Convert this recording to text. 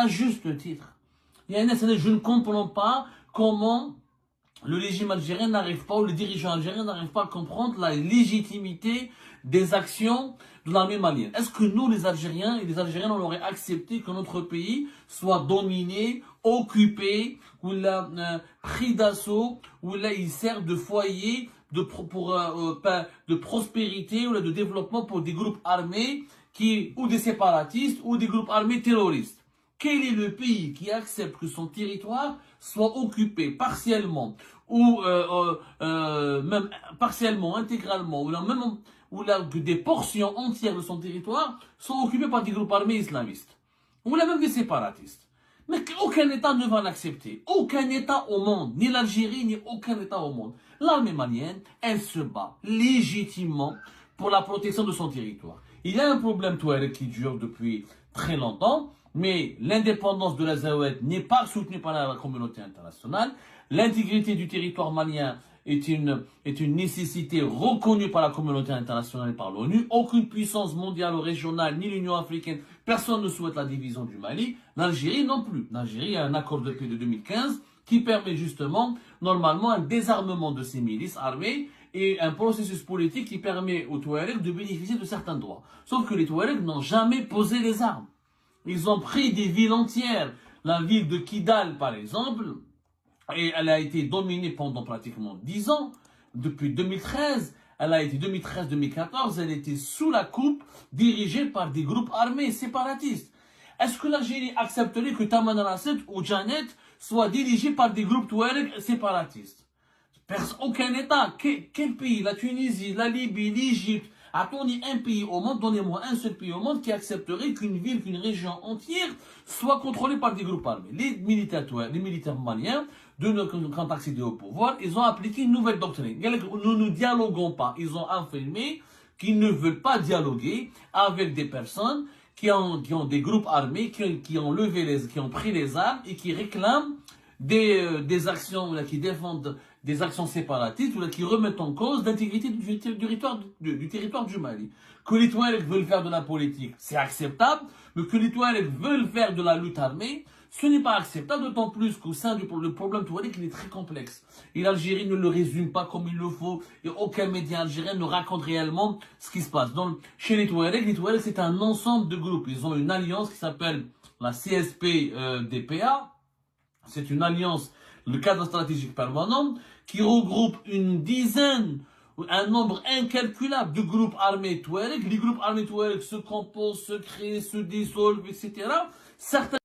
à juste titre. Je ne comprends pas comment le régime algérien n'arrive pas, ou les dirigeants algériens n'arrivent pas à comprendre la légitimité des actions de l'armée malienne. Est-ce que nous, les Algériens et les Algériens, on aurait accepté que notre pays soit dominé, occupé, ou là, pris d'assaut, ou là, il sert de foyer de prospérité ou là, de développement pour des groupes armés ou des séparatistes ou des groupes armés terroristes? Quel est le pays qui accepte que son territoire soit occupé partiellement ou même partiellement, intégralement, ou là, que des portions entières de son territoire sont occupées par des groupes armés islamistes ou là même des séparatistes? Mais aucun État ne va l'accepter. Aucun État au monde, ni l'Algérie, ni aucun État au monde. L'armée malienne, elle se bat légitimement pour la protection de son territoire. Il y a un problème touareg qui dure depuis très longtemps, mais l'indépendance de l'Azawad n'est pas soutenue par la communauté internationale. L'intégrité du territoire malien est une nécessité reconnue par la communauté internationale et par l'ONU. Aucune puissance mondiale ou régionale, ni l'Union africaine, personne ne souhaite la division du Mali. L'Algérie non plus. L'Algérie a un accord de paix de 2015 qui permet justement, normalement, un désarmement de ces milices armées et un processus politique qui permet aux Touaregs de bénéficier de certains droits. Sauf que les Touaregs n'ont jamais posé les armes. Ils ont pris des villes entières. La ville de Kidal, par exemple, et elle a été dominée pendant pratiquement 10 ans. Depuis 2013, elle a été 2013-2014, elle était sous la coupe, dirigée par des groupes armés séparatistes. Est-ce que l'Algérie accepterait que Taman al-Assad ou Janet soient dirigés par des groupes touaregs séparatistes? Aucun État, quel pays, la Tunisie, la Libye, l'Égypte, a-t-on un pays au monde, donnez-moi un seul pays au monde qui accepterait qu'une ville, qu'une région entière soit contrôlée par des groupes armés? Les militaires maliens, quand accédé au pouvoir, ils ont appliqué une nouvelle doctrine. Nous ne dialoguons pas. Ils ont affirmé qu'ils ne veulent pas dialoguer avec des personnes qui ont des groupes armés, qui ont pris les armes et qui réclament des actions qui défendent des actions séparatistes ou qui remettent en cause l'intégrité du territoire du Mali. Que les Touaregs veulent faire de la politique, c'est acceptable, mais que les Touaregs veulent faire de la lutte armée, ce n'est pas acceptable, d'autant plus qu'au sein du problème touareg, il est très complexe. Et l'Algérie ne le résume pas comme il le faut, et aucun média algérien ne raconte réellement ce qui se passe. Donc, chez les Touaregs, c'est un ensemble de groupes. Ils ont une alliance qui s'appelle la CSP-DPA. C'est une alliance, le cadre stratégique permanent, qui regroupe un nombre incalculable de groupes armés touaregs. Les groupes armés touaregs se composent, se créent, se dissolvent, etc. Certains